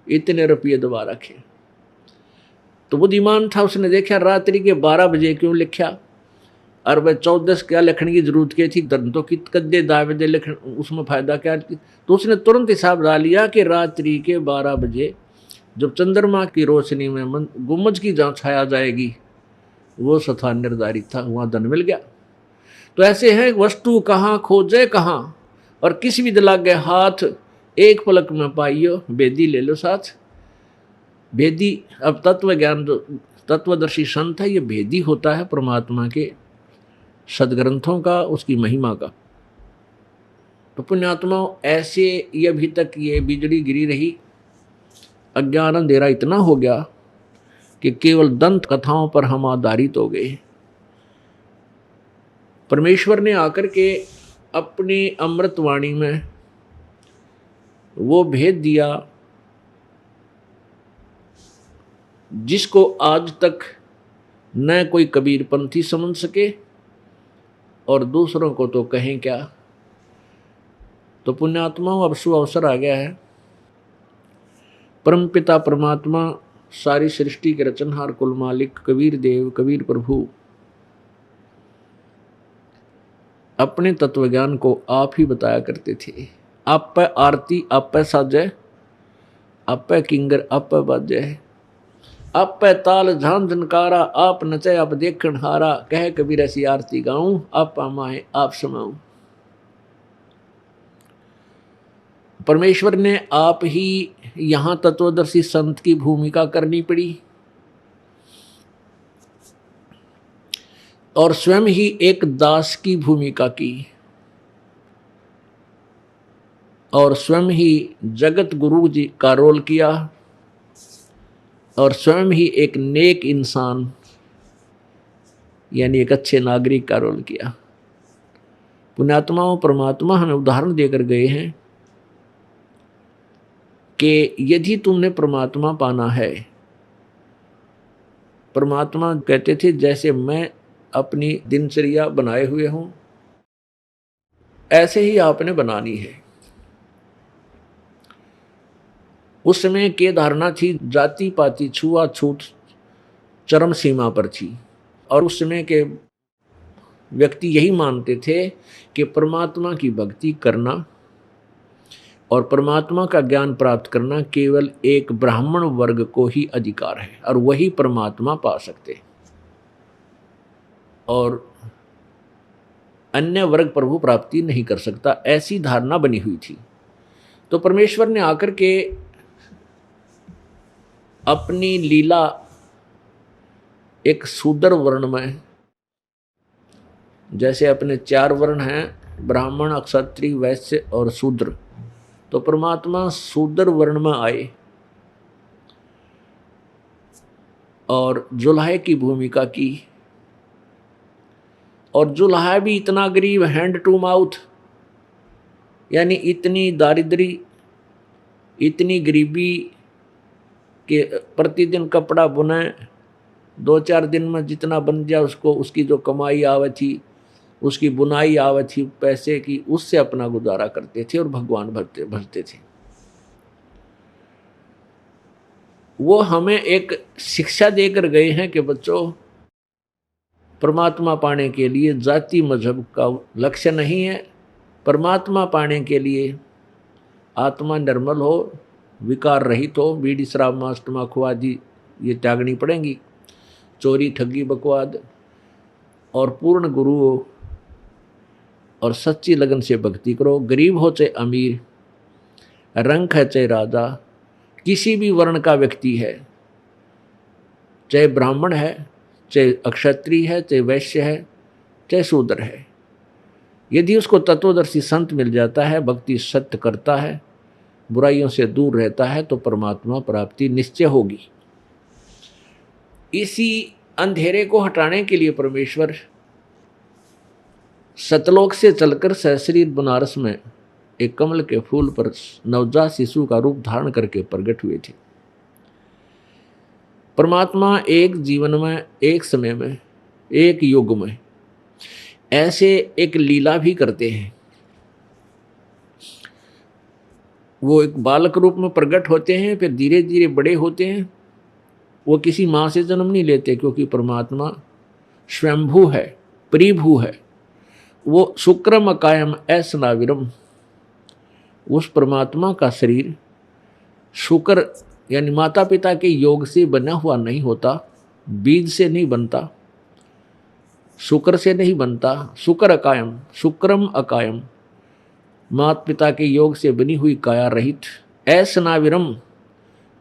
इतने रुपये दबा रखे। तो बुद्धिमान था, उसने देखा रात्रि के 12 बजे क्यों लिखा, और वह 14 क्या लिखने की जरूरत क्या थी, धन तो कित कद्दे दावे दे लिख, उसमें फायदा क्या। तो उसने तुरंत हिसाब डाल लिया कि रात्रि के 12 बजे जब चंद्रमा की रोशनी में गुम्बज की जहाँ छाया जाएगी, वो स्थान निर्धारित था, वहाँ धन मिल गया। तो ऐसे है, वस्तु कहाँ खोजे कहाँ, और किस विध लागे हाथ, एक पलक में पाइयो बेदी ले लो साथ। भेदी, अब तत्व ज्ञान जो तत्वदर्शी संत है, ये भेदी होता है परमात्मा के सदग्रंथों का, उसकी महिमा का। तो पुण्यात्माओं, ऐसे ये अभी तक ये बिजली गिरी रही, अज्ञान अंधेरा इतना हो गया कि केवल दंत कथाओं पर हम आधारित हो गए। परमेश्वर ने आकर के अपनी अमृतवाणी में वो भेद दिया जिसको आज तक न कोई कबीरपंथी समझ सके और दूसरों को तो कहें क्या। तो पुण्यात्माओं, अब शुभ अवसर आ गया है। परमपिता परमात्मा, सारी सृष्टि के रचनहार, कुल मालिक कबीर देव, कबीर प्रभु अपने तत्वज्ञान को आप ही बताया करते थे। आप पे आरती आप पे साजय, आप पे किंगर आप पे बाजय, आप पे ताल झान झनकारा, आप नचे आप देखण हारा, कह कबीर ऐसी आरती गाऊं, आप माहे आप समाऊं। परमेश्वर ने आप ही यहां तत्वदर्शी संत की भूमिका करनी पड़ी और स्वयं ही एक दास की भूमिका की और स्वयं ही जगत गुरु जी का रोल किया और स्वयं ही एक नेक इंसान यानी एक अच्छे नागरिक का रोल किया। पुण्यात्माओं, परमात्मा हमें उदाहरण देकर गए हैं कि यदि तुमने परमात्मा पाना है, परमात्मा कहते थे जैसे मैं अपनी दिनचर्या बनाए हुए हूं ऐसे ही आपने बनानी है। उस समय की धारणा थी जाति पाति छुआछूत चरम सीमा पर थी और उस समय के व्यक्ति यही मानते थे कि परमात्मा की भक्ति करना और परमात्मा का ज्ञान प्राप्त करना केवल एक ब्राह्मण वर्ग को ही अधिकार है और वही परमात्मा पा सकते और अन्य वर्ग प्रभु प्राप्ति नहीं कर सकता, ऐसी धारणा बनी हुई थी। तो परमेश्वर ने आकर के अपनी लीला एक शूद्र वर्ण में, जैसे अपने 4 वर्ण हैं ब्राह्मण क्षत्रिय वैश्य और शूद्र, तो परमात्मा शूद्र वर्ण में आए और जुल्हे की भूमिका की। और जुल्हा भी इतना गरीब, हैंड टू माउथ, यानी इतनी दारिद्री, इतनी गरीबी कि प्रतिदिन कपड़ा बुने, 2-4 दिन में जितना बन जाए उसको, उसकी जो कमाई आवे थी, उसकी बुनाई आवे थी पैसे की, उससे अपना गुजारा करते थे और भगवान भजते थे। वो हमें एक शिक्षा देकर गए हैं कि बच्चों, परमात्मा पाने के लिए जाति मजहब का लक्ष्य नहीं है। परमात्मा पाने के लिए आत्मा निर्मल हो, विकार रहित हो, बीड़ी शराब मांस तम्बाकू आदि ये त्यागनी पड़ेंगी, चोरी ठगी बकवाद, और पूर्ण गुरु हो और सच्ची लगन से भक्ति करो। गरीब हो चाहे अमीर, रंग है चाहे राजा, किसी भी वर्ण का व्यक्ति है, चाहे ब्राह्मण है, चाहे अक्षत्रिय है, चाहे वैश्य है, चाहे शूद्र है, यदि उसको तत्वदर्शी संत मिल जाता है, भक्ति सत्य करता है, बुराइयों से दूर रहता है, तो परमात्मा प्राप्ति निश्चय होगी। इसी अंधेरे को हटाने के लिए परमेश्वर सतलोक से चलकर सहशरीर बनारस में एक कमल के फूल पर नवजात शिशु का रूप धारण करके प्रकट हुए थे। परमात्मा एक जीवन में, एक समय में, एक युग में ऐसे एक लीला भी करते हैं। वो एक बालक रूप में प्रकट होते हैं, फिर धीरे धीरे बड़े होते हैं। वो किसी माँ से जन्म नहीं लेते, क्योंकि परमात्मा स्वयंभू है, परिभू है। वो शुक्रम अकायम ऐसनाविरम, उस परमात्मा का शरीर शुक्र यानी माता पिता के योग से बना हुआ नहीं होता, बीज से नहीं बनता, शुक्र से नहीं बनता। शुक्र अकायम, शुक्रम अकायम, माता पिता के योग से बनी हुई काया रहित। ऐसनाविरम,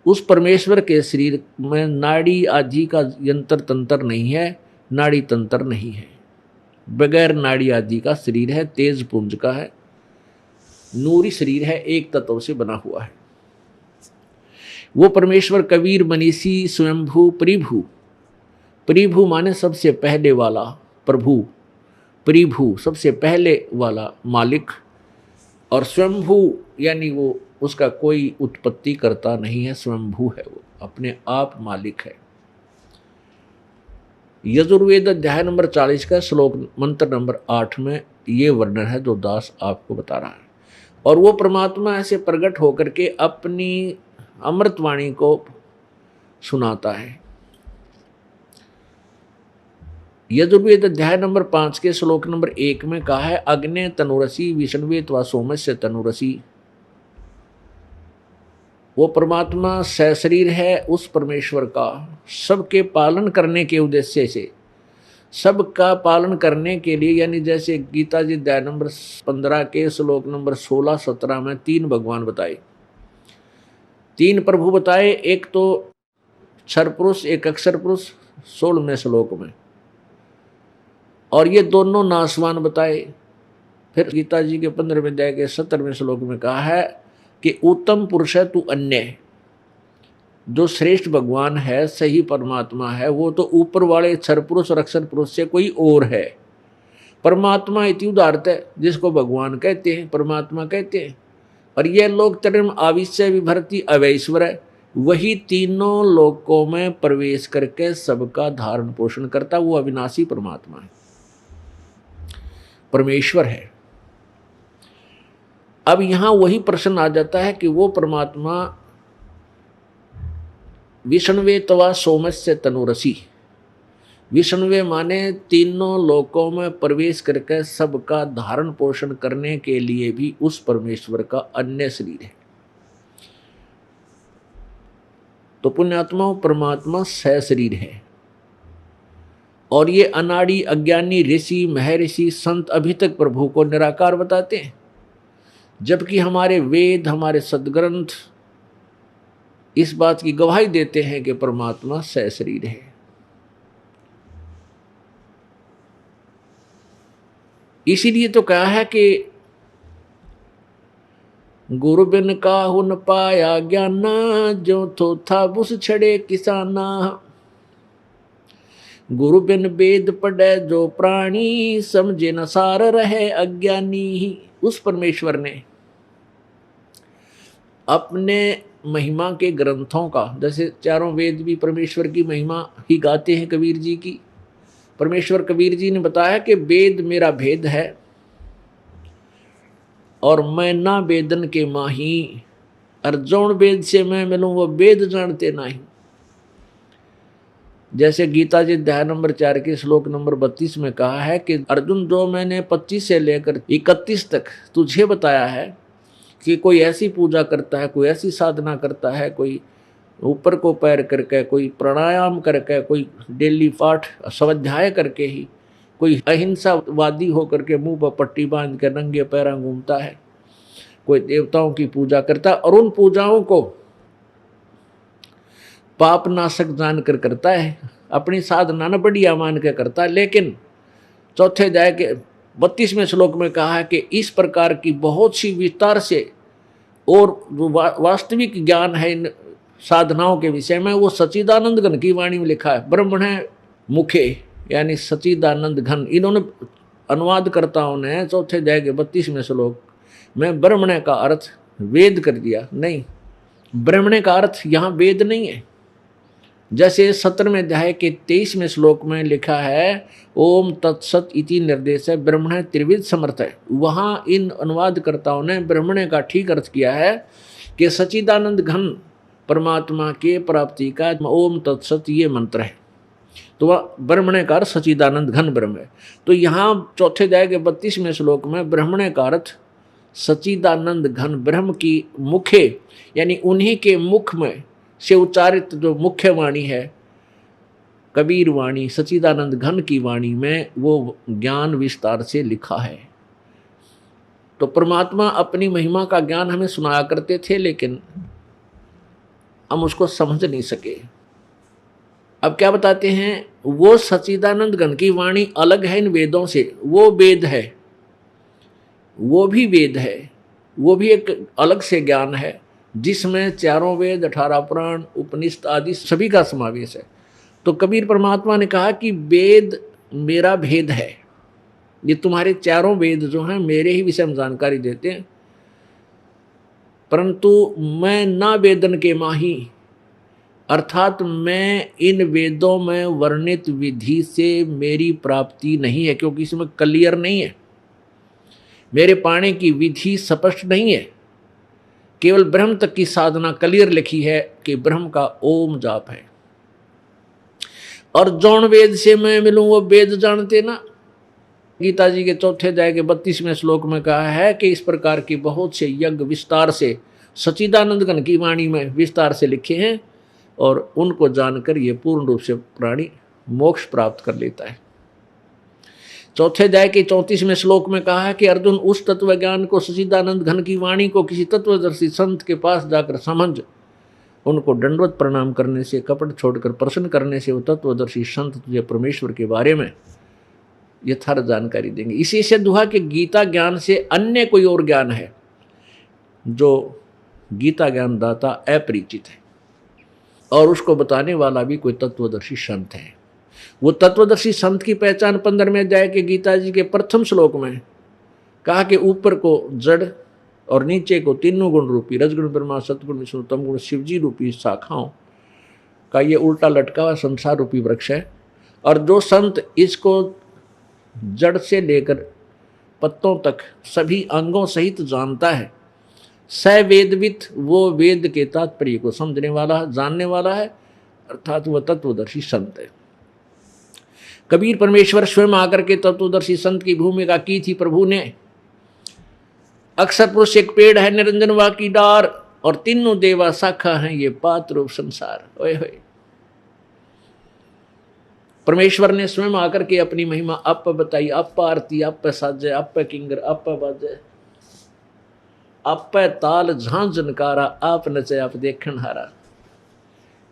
उस परमेश्वर के शरीर में नाड़ी आदि का यंत्र तंत्र नहीं है, नाड़ी तंत्र नहीं है, बगैर नाड़ी आदि का शरीर है, तेज पुंज का है, नूरी शरीर है, एक तत्व से बना हुआ है। वो परमेश्वर कबीर मनीषी स्वयंभू परिभू, परिभू माने सबसे पहले वाला प्रभु, परिभू सबसे पहले वाला मालिक, और स्वयंभू यानी वो उसका कोई उत्पत्ति करता नहीं है, स्वयंभू है, वो अपने आप मालिक है। यजुर्वेद अध्याय नंबर 40 का श्लोक मंत्र नंबर 8 में ये वर्णन है जो दास आपको बता रहा है। और वो परमात्मा ऐसे प्रकट होकर के अपनी अमृतवाणी को सुनाता है। यजुर्वेद अध्याय नंबर 5 के श्लोक नंबर 1 में कहा है, अग्ने तनुरसी विष्णुवे त्वा सोमस्य तनुरसी। वो परमात्मा सशरीर है उस परमेश्वर का, सबके पालन करने के उद्देश्य से, सबका पालन करने के लिए, यानी जैसे गीता जी अध्याय नंबर 15 के श्लोक नंबर 16-17 में 3 भगवान बताए, 3 प्रभु बताए, एक तो क्षर पुरुष, एक अक्षर पुरुष 16वें श्लोक में, और ये दोनों नासवान बताए। फिर गीता जी के 15वें अध्याय के 17वें श्लोक में कहा है कि उत्तम पुरुष है तू अन्य, जो श्रेष्ठ भगवान है, सही परमात्मा है, वो तो ऊपर वाले क्षर पुरुष और अक्षर पुरुष से कोई और है। परमात्मा इति उदाहरत है, जिसको भगवान कहते हैं, परमात्मा कहते हैं। और यह लोक त्रयम् आविश्य विभर्ति अवैश्वर है, वही तीनों लोकों में प्रवेश करके सबका धारण पोषण करता, वो अविनाशी परमात्मा है, परमेश्वर है। अब यहां वही प्रश्न आ जाता है कि वो परमात्मा विष्णुवे तवा सोमस्य तनुरसी, विष्णुवे माने तीनों लोकों में प्रवेश करके सबका धारण पोषण करने के लिए भी उस परमेश्वर का अन्य शरीर है। तो पुण्यात्मा परमात्मा सशरीर है। और ये अनाड़ी अज्ञानी ऋषि महर्षि संत अभी तक प्रभु को निराकार बताते हैं, जबकि हमारे वेद, हमारे सदग्रंथ इस बात की गवाही देते हैं कि परमात्मा सशरीर है। इसीलिए तो कहा है कि गुरु बिन काहू न पाया ज्ञाना, जो थो था बुस छड़े किसाना। गुरु बिन वेद पढ़े जो प्राणी, समझे न सार रहे अज्ञानी। उस परमेश्वर ने अपने महिमा के ग्रंथों का, जैसे चारों वेद भी परमेश्वर की महिमा ही गाते हैं कबीर जी की। परमेश्वर कबीर जी ने बताया कि वेद मेरा भेद है और मैं ना वेदन के माही, अर्जुन वेद से मैं मिलूं वो वेद जानते नहीं। जैसे गीता जी अध्याय नंबर 4 के श्लोक नंबर 32 में कहा है कि अर्जुन, जो मैंने 25 से लेकर 31 तक तुझे बताया है कि कोई ऐसी पूजा करता है, कोई ऐसी साधना करता है, कोई ऊपर को पैर करके, कोई प्राणायाम करके, कोई डेली पाठ स्वाध्याय करके ही, कोई अहिंसावादी होकर के मुंह पर पट्टी बांध कर नंगे पैरों घूमता है, कोई देवताओं की पूजा करता है और उन पूजाओं को पाप नाशक जानकर करता है, अपनी साधना न बढ़िया मान के करता है। लेकिन चौथे अध्याय के 32वें श्लोक में कहा है कि इस प्रकार की बहुत सी विस्तार से और जो वास्तविक ज्ञान है इन साधनाओं के विषय में, वो सच्चिदानंद घन की वाणी में लिखा है। ब्रह्मण मुखे यानी सच्चिदानंद घन, इन्होंने अनुवादकर्ताओं ने चौथे अध्याय के 32वें श्लोक में ब्रह्मण का अर्थ वेद कर दिया। नहीं, ब्रह्मण का अर्थ यहाँ वेद नहीं है। जैसे 17वें अध्याय के 23वें श्लोक में लिखा है ओम तत्सत इति निर्देश है, ब्रह्मण त्रिविध समर्थ है। वहाँ इन अनुवादकर्ताओं ने ब्रह्मण का ठीक अर्थ किया है कि सच्चिदानंद घन परमात्मा के प्राप्ति का ओम तत्सत ये मंत्र है, तो वह ब्रह्मण का अर्थ सच्चिदानंद घन ब्रह्म है। तो यहाँ चौथे अध्याय के 32वें श्लोक में ब्रह्मण का अर्थ सच्चिदानंद घन ब्रह्म की मुखे यानी उन्हीं के मुख में से उच्चारित जो मुख्य वाणी है, कबीर वाणी, सच्चिदानंद घन की वाणी में वो ज्ञान विस्तार से लिखा है। तो परमात्मा अपनी महिमा का ज्ञान हमें सुनाया करते थे, लेकिन हम उसको समझ नहीं सके। अब क्या बताते हैं, वो सच्चिदानंद घन की वाणी अलग है इन वेदों से, वो वेद है, वो भी वेद है, वो भी एक अलग से ज्ञान है जिसमें चारों वेद, 18 पुराण, उपनिषद आदि सभी का समावेश है। तो कबीर परमात्मा ने कहा कि वेद मेरा भेद है, ये तुम्हारे चारों वेद जो हैं मेरे ही विषय में जानकारी देते हैं, परंतु मैं ना वेदन के माही, अर्थात मैं इन वेदों में वर्णित विधि से मेरी प्राप्ति नहीं है, क्योंकि इसमें क्लियर नहीं है, मेरे पाने की विधि स्पष्ट नहीं है। केवल ब्रह्म तक की साधना क्लियर लिखी है कि ब्रह्म का ओम जाप है। और जौन वेद से मैं मिलूं वो वेद जानते ना। गीता जी के चौथे अध्याय के 32वें श्लोक में कहा है कि इस प्रकार की बहुत से यज्ञ विस्तार से सच्चिदानंद घन की वाणी में विस्तार से लिखे हैं, और उनको जानकर ये पूर्ण रूप से प्राणी मोक्ष प्राप्त कर लेता है। चौथे अध्याय के 34वें श्लोक में कहा है कि अर्जुन उस तत्व ज्ञान को, सच्चिदानंद घन की वाणी को किसी तत्वदर्शी संत के पास जाकर समझ, उनको दंडवत प्रणाम करने से, कपट छोड़कर प्रश्न करने से वो तत्वदर्शी संत तुझे परमेश्वर के बारे में यथार्थ जानकारी देंगे। इसी से दुहा कि गीता ज्ञान से अन्य कोई और ज्ञान है जो गीता ज्ञान दाता अपरिचित है, और उसको बताने वाला भी कोई तत्वदर्शी संत है। वो तत्वदर्शी संत की पहचान 15वें अध्याय के गीता जी के प्रथम श्लोक में कहा कि ऊपर को जड़ और नीचे को तीनों गुण रूपी रजगुण ब्रह्मा, सतगुण विष्णु, तमगुण शिवजी रूपी शाखाओं का ये उल्टा लटका हुआ संसार रूपी वृक्ष है। और जो संत इसको जड़ से लेकर पत्तों तक सभी अंगों सहित जानता है, स वेदवित, वो वेद के तात्पर्य को समझने वाला, जानने वाला है, अर्थात वह तत्वदर्शी संत है। कबीर परमेश्वर स्वयं आकर के तत्वदर्शी संत की भूमिका की थी प्रभु ने। अक्षर पुरुष एक पेड़ है, निरंजन वा की डार, और तीनों देवा शाखा हैं, ये पात्र रूप संसार। ओए होए, परमेश्वर ने स्वयं आकर के अपनी महिमा आप बताई, आप आरती, आप साजे, आप किंगर, आप बाजे, आप ताल झां जनकारा, आप नचे, आप देखन हारा।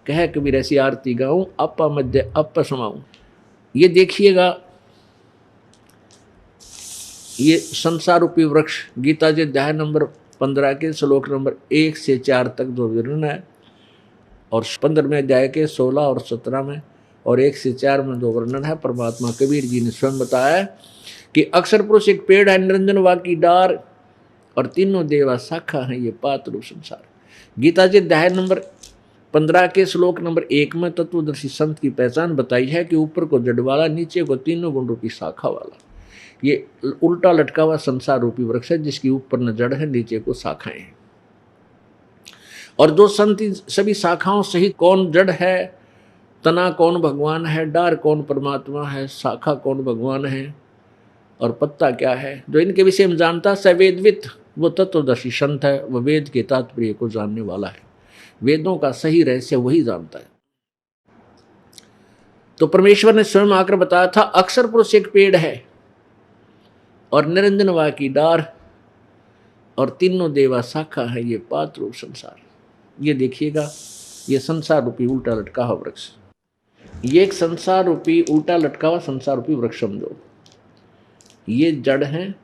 कह कबीर ऐसी आरती गाऊं, आप मध्य आप समाऊं। ये देखिएगा, ये संसार रूपी वृक्ष गीता जी अध्याय नंबर 15 के श्लोक नंबर 1 से 4 तक जो वर्णन है, और 15वें अध्याय के 16 और 17 में और 1 से 4 में जो वर्णन है, परमात्मा कबीर जी ने स्वयं बताया है कि अक्षर पुरुष एक पेड़ है, निरंजन वा की डार, और तीनों देवा शाखा हैं, ये पात्र रूप संसार। गीता जी अध्याय नंबर 15 के श्लोक नंबर 1 में तत्वदर्शी संत की पहचान बताई है कि ऊपर को जड़ वाला, नीचे को तीनों गुण रूपी शाखा वाला, ये उल्टा लटका हुआ संसार रूपी वृक्ष है, जिसकी ऊपर न जड़ है, नीचे को शाखाएं हैं। और जो संत सभी शाखाओं सहित कौन जड़ है, तना कौन भगवान है, डार कौन परमात्मा है, शाखा कौन भगवान है, और पत्ता क्या है, जो इनके विषय में जानता, सवेदवित, वो तत्वदर्शी संत है, वह वेद के तात्पर्य को जानने वाला है, वेदों का सही रहस्य वही जानता है। तो परमेश्वर ने स्वयं आकर बताया था, अक्षर पुरुष एक पेड़ है, और निरंजन वा की डार, और तीनों देवा शाखा है, ये पात्र रूप संसार। ये देखिएगा, ये संसार रूपी उल्टा लटका हुआ वृक्ष, ये एक संसार रूपी उल्टा लटका हुआ संसार रूपी वृक्ष समझो। ये जड़ है,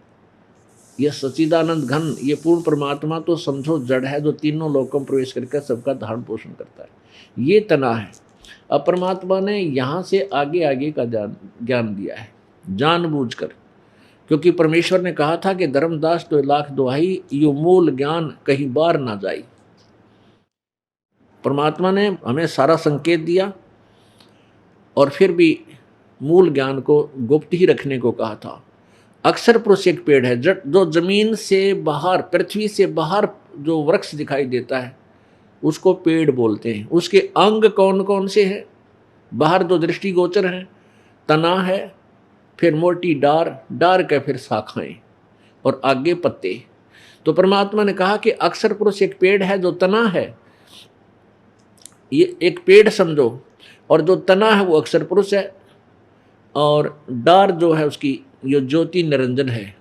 ये सच्चिदानंद घन, ये पूर्ण परमात्मा तो समझो जड़ है, जो तीनों लोकों में प्रवेश करके सबका धारण पोषण करता है। ये तना है। अब परमात्मा ने यहाँ से आगे आगे का ज्ञान दिया है जानबूझकर, क्योंकि परमेश्वर ने कहा था कि धर्मदास तो लाख दुहाई, यो मूल ज्ञान कहीं बार ना जाई। परमात्मा ने हमें सारा संकेत दिया, और फिर भी मूल ज्ञान को गुप्त ही रखने को कहा था। अक्षर पुरुष एक पेड़ है, जो जमीन से बाहर, पृथ्वी से बाहर जो वृक्ष दिखाई देता है उसको पेड़ बोलते हैं। उसके अंग कौन कौन से हैं? बाहर जो दृष्टिगोचर हैं, तना है, फिर मोटी डार, डार के फिर शाखाएं, और आगे पत्ते। तो परमात्मा ने कहा कि अक्षर पुरुष एक पेड़ है, जो तना है, ये एक पेड़ समझो, और जो तना है वो अक्षर पुरुष है, और डार जो है उसकी ये ज्योति निरंजन है,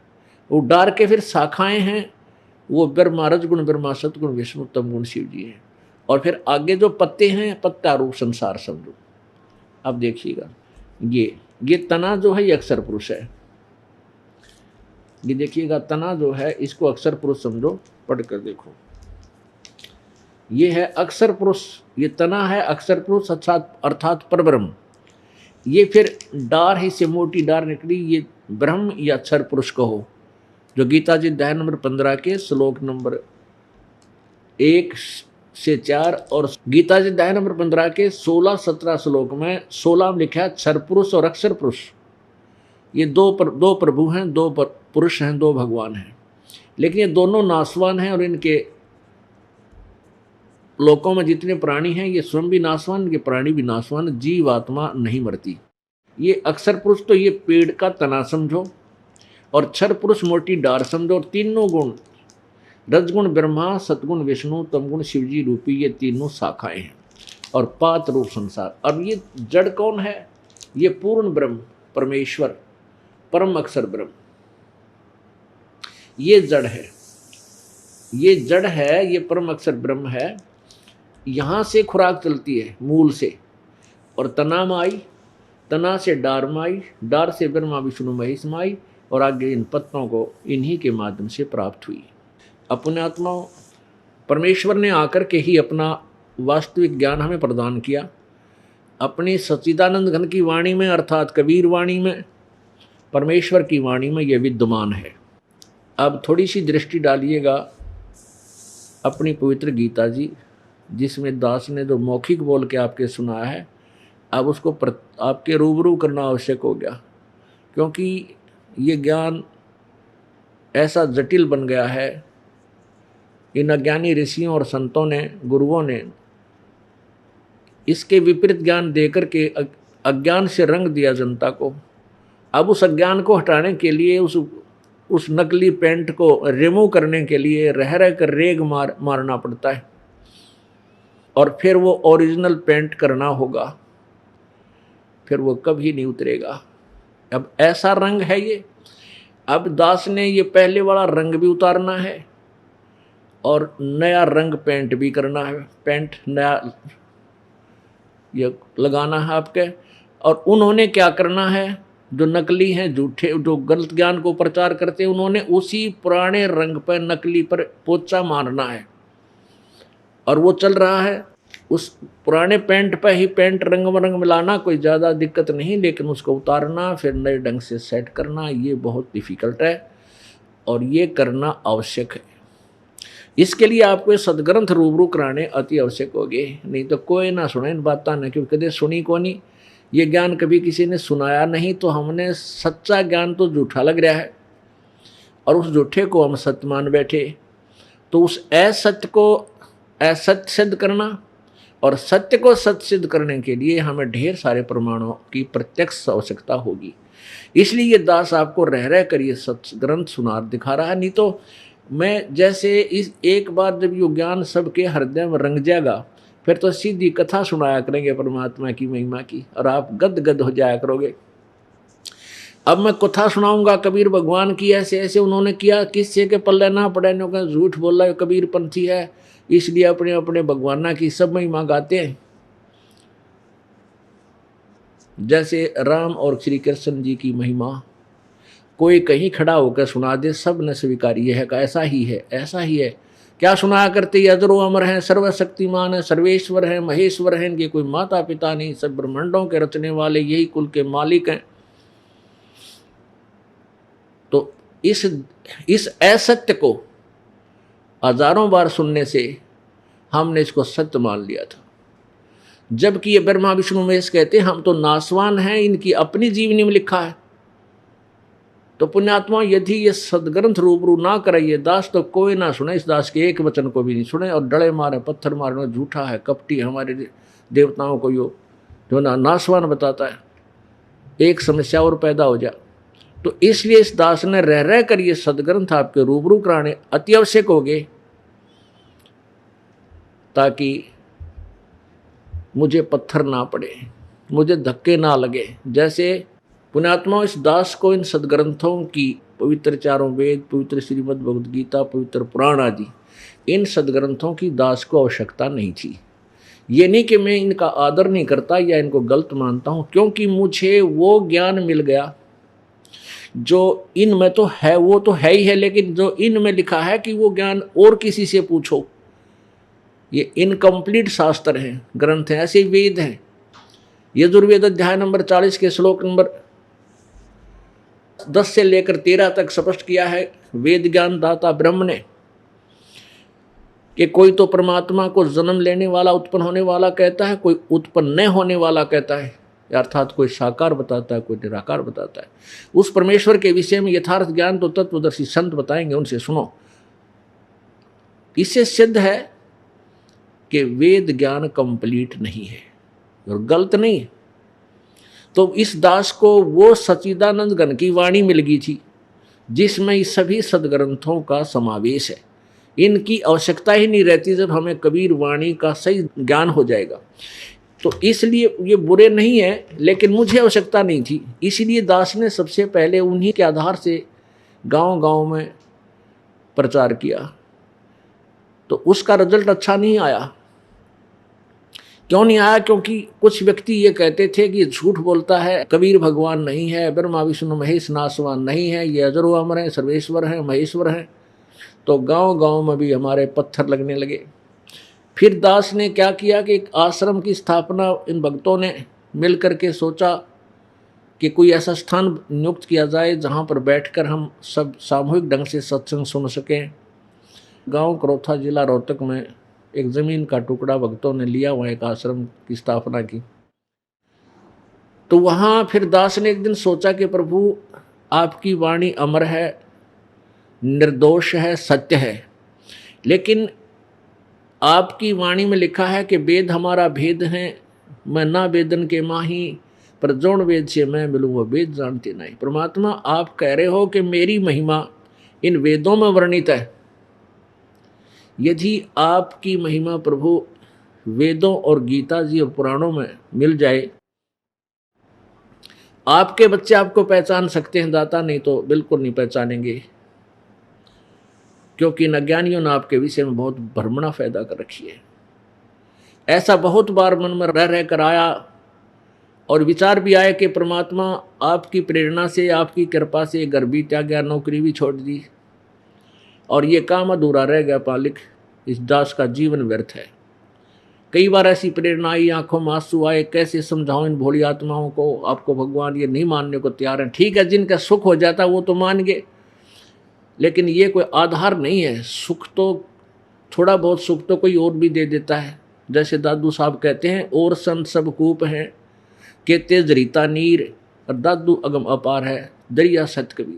वो डार के फिर शाखाएं हैं, वो ब्रह्मा, रजगुण ब्रह्मा, सतगुण विष्णु, तमगुण शिव जी हैं, और फिर आगे जो पत्ते हैं, पत्ता रूप संसार समझो। अब देखिएगा, ये तना जो है ये अक्षर पुरुष है। ये देखिएगा, तना जो है इसको अक्षर पुरुष समझो, पढ़ कर देखो। ये है अक्षर पुरुष, ये तना है अक्षर पुरुष अर्थात परब्रह्म। ये फिर डार है, से मोटी डार निकली, ये ब्रह्म या क्षर पुरुष कहो, जो गीता जी अध्याय नंबर 15 के श्लोक नंबर 1 से 4 और गीता जी अध्याय नंबर 15 के 16-17 श्लोक में 16 में लिखा है क्षर पुरुष और अक्षर पुरुष। ये दो प्रभु हैं, दो पुरुष हैं, दो भगवान हैं, लेकिन ये दोनों नाशवान हैं और इनके लोकों में जितने प्राणी हैं ये स्वयं भी नाशवान, इनके प्राणी भी नाशवान, जीव आत्मा नहीं मरती। ये अक्षर पुरुष तो ये पेड़ का तना समझो, और क्षर पुरुष मोटी डार समझो, और तीनों गुण रजगुण ब्रह्मा, सतगुण विष्णु, तमगुण शिवजी रूपी ये तीनों शाखाएं हैं, और पात रूप संसार। अब ये जड़ कौन है? ये पूर्ण ब्रह्म परमेश्वर परम अक्षर ब्रह्म, ये जड़ है, ये जड़ है, ये परम अक्षर ब्रह्म है। यहाँ से खुराक चलती है मूल से, और तना में आई, तना से डार में आई, डार से ब्रह्मा विष्णु महेश में आई, और आगे इन पत्तों को इन्हीं के माध्यम से प्राप्त हुई। अपने आत्मा परमेश्वर ने आकर के ही अपना वास्तविक ज्ञान हमें प्रदान किया। अपनी सच्चिदानंद घन की वाणी में अर्थात कबीर वाणी में, परमेश्वर की वाणी में यह विद्यमान है। अब थोड़ी सी दृष्टि डालिएगा अपनी पवित्र गीता जी, जिसमें दास ने जो मौखिक बोल के आपके सुनाया है, अब उसको आपके रूबरू करना आवश्यक हो गया, क्योंकि ये ज्ञान ऐसा जटिल बन गया है। इन अज्ञानी ऋषियों और संतों ने, गुरुओं ने इसके विपरीत ज्ञान देकर के अज्ञान से रंग दिया जनता को। अब उस अज्ञान को हटाने के लिए, उस नकली पेंट को रिमूव करने के लिए रह रह कर रेग मारना पड़ता है, और फिर वो ओरिजिनल पेंट करना होगा, फिर वो कभी नहीं उतरेगा। अब ऐसा रंग है ये। अब दास ने ये पहले वाला रंग भी उतारना है और नया रंग पेंट भी करना है, पेंट नया ये लगाना है आपके। और उन्होंने क्या करना है, जो नकली हैं, झूठे, जो गलत ज्ञान को प्रचार करते हैं, उन्होंने उसी पुराने रंग पर, नकली पर पोचा मारना है, और वो चल रहा है। उस पुराने पेंट पर ही पेंट रंग मिलाना कोई ज़्यादा दिक्कत नहीं, लेकिन उसको उतारना फिर नए ढंग से सेट करना ये बहुत डिफ़िकल्ट है, और ये करना आवश्यक है। इसके लिए आपको सदग्रंथ रूबरू कराने अति आवश्यक होगे, नहीं तो कोई ना सुने इन बातें न, क्योंकि कदे सुनी को नहीं, ये ज्ञान कभी किसी ने सुनाया नहीं, तो हमने सच्चा ज्ञान तो झूठा लग रहा है, और उस झूठे को हम सत्य मान बैठे। तो उस असत्य को असत्य सिद्ध करना, और सत्य को सत्य सिद्ध करने के लिए हमें ढेर सारे प्रमाणों की प्रत्यक्ष आवश्यकता होगी। इसलिए ये दास आपको रह रह कर ये सत्य ग्रंथ सुनार दिखा रहा है। नहीं तो मैं जैसे इस एक बार जब ये ज्ञान सबके हृदय में रंग जाएगा, फिर तो सीधी कथा सुनाया करेंगे परमात्मा की महिमा की, और आप गद गद हो जाया करोगे। अब मैं कथा सुनाऊंगा कबीर भगवान की, ऐसे ऐसे उन्होंने किया, किससे के पल्ले ना पड़े, झूठ बोल रहा है कबीर पंथी है, इसलिए अपने अपने भगवाना की सब महिमा गाते हैं। जैसे राम और श्री कृष्ण जी की महिमा कोई कहीं खड़ा होकर सुना दे, सब ने स्वीकार्य है, ऐसा ही है, ऐसा ही है। क्या सुनाया करते? अजरो अमर हैं, सर्वशक्तिमान है, सर्वेश्वर हैं, महेश्वर हैं, इनके कोई माता पिता नहीं, सब ब्रह्मांडों के रचने वाले, यही कुल के मालिक हैं। तो इस असत्य को हजारों बार सुनने से हमने इसको सत्य मान लिया था, जबकि ये ब्रह्मा विष्णु महेश कहते हैं हम तो नासवान हैं, इनकी अपनी जीवनी में लिखा है। तो पुण्यात्मा, यदि ये सदग्रंथ रूबरू ना कराइए दास, तो कोई ना सुने, इस दास के एक वचन को भी नहीं सुने, और डड़े मारे, पत्थर मारना, झूठा है, कपटी, हमारे देवताओं को यो जो नासवान बताता है, एक समस्या और पैदा हो जाए। तो इसलिए इस दास ने रह रह कर ये सदग्रंथ आपके रूबरू कराने अति आवश्यक हो गए, ताकि मुझे पत्थर ना पड़े, मुझे धक्के ना लगे। जैसे पुण्यात्मा, इस दास को इन सदग्रंथों की, पवित्र चारों वेद, पवित्र श्रीमद् भगवद गीता, पवित्र पुराण आदि, इन सदग्रंथों की दास को आवश्यकता नहीं थी। ये नहीं कि मैं इनका आदर नहीं करता या इनको गलत मानता हूँ, क्योंकि मुझे वो ज्ञान मिल गया जो इनमें तो है, वो तो है ही है, लेकिन जो इनमें लिखा है कि वो ज्ञान और किसी से पूछो, ये इनकम्प्लीट शास्त्र हैं, ग्रंथ हैं, ऐसे वेद हैं। यजुर्वेद अध्याय नंबर 40 के श्लोक नंबर 10 से लेकर 13 तक स्पष्ट किया है वेद ज्ञान दाता ब्रह्म ने कि कोई तो परमात्मा को जन्म लेने वाला, उत्पन्न होने वाला कहता है, कोई उत्पन्न न होने वाला कहता है, अर्थात कोई साकार बताता है, कोई निराकार बताता है। उस परमेश्वर के विषय में यथार्थ ज्ञान तो तत्वदर्शी संत बताएंगे, उनसे सुनो। इससे सिद्ध है कि वेद ज्ञान कंप्लीट नहीं है और गलत नहीं है। तो इस दास को वो सच्चिदानंद घन की वाणी मिल गई थी जिसमें इस सभी सदग्रंथों का समावेश है। इनकी आवश्यकता ही नहीं रहती जब हमें कबीर वाणी का सही ज्ञान हो जाएगा। तो इसलिए ये बुरे नहीं है, लेकिन मुझे आवश्यकता नहीं थी, इसलिए दास ने सबसे पहले उन्हीं के आधार से गांव-गांव में प्रचार किया। तो उसका रिजल्ट अच्छा नहीं आया। क्यों नहीं आया? क्योंकि कुछ व्यक्ति ये कहते थे कि झूठ बोलता है, कबीर भगवान नहीं है, ब्रह्मा विष्णु महेश नासवान नहीं है, ये अजरो अमर है, सर्वेश्वर है, महेश्वर है। तो गांव-गांव में भी हमारे पत्थर लगने लगे। फिर दास ने क्या किया कि एक आश्रम की स्थापना इन भक्तों ने मिल करके सोचा कि कोई ऐसा स्थान नियुक्त किया जाए जहाँ पर बैठकर हम सब सामूहिक ढंग से सत्संग सुन सकें। गांव करोथा, जिला रोहतक में एक ज़मीन का टुकड़ा भक्तों ने लिया, वहाँ एक आश्रम की स्थापना की। तो वहाँ फिर दास ने एक दिन सोचा कि प्रभु आपकी वाणी अमर है, निर्दोष है, सत्य है, लेकिन आपकी वाणी में लिखा है कि वेद हमारा भेद है, मैं ना वेदन के माही, पर जोन वेद से मैं मिलूँ वह वेद जानते नहीं। परमात्मा आप कह रहे हो कि मेरी महिमा इन वेदों में वर्णित है। यदि आपकी महिमा प्रभु वेदों और गीता जी और पुराणों में मिल जाए, आपके बच्चे आपको पहचान सकते हैं दाता, नहीं तो बिल्कुल नहीं पहचानेंगे, क्योंकि इन अज्ञानियों ने आपके विषय में बहुत भ्रमणा पैदा कर रखी है। ऐसा बहुत बार मन में रह कर आया और विचार भी आया कि परमात्मा आपकी प्रेरणा से, आपकी कृपा से घर भी त्याग गया, नौकरी भी छोड़ दी और ये काम अधूरा रह गया पालिक, इस दास का जीवन व्यर्थ है। कई बार ऐसी प्रेरणा आई, आंखों में आंसू आए, कैसे समझाऊं इन भोली आत्माओं को, आपको भगवान ये नहीं मानने को तैयार है। ठीक है, जिनका सुख हो जाता वो तो मान गए, लेकिन ये कोई आधार नहीं है। सुख तो थोड़ा बहुत सुख तो कोई और भी दे देता है। जैसे दादू साहब कहते हैं, और संत सब कूप हैं, के तेज रीता नीर, और दादू अगम अपार है, दरिया सत कबीर।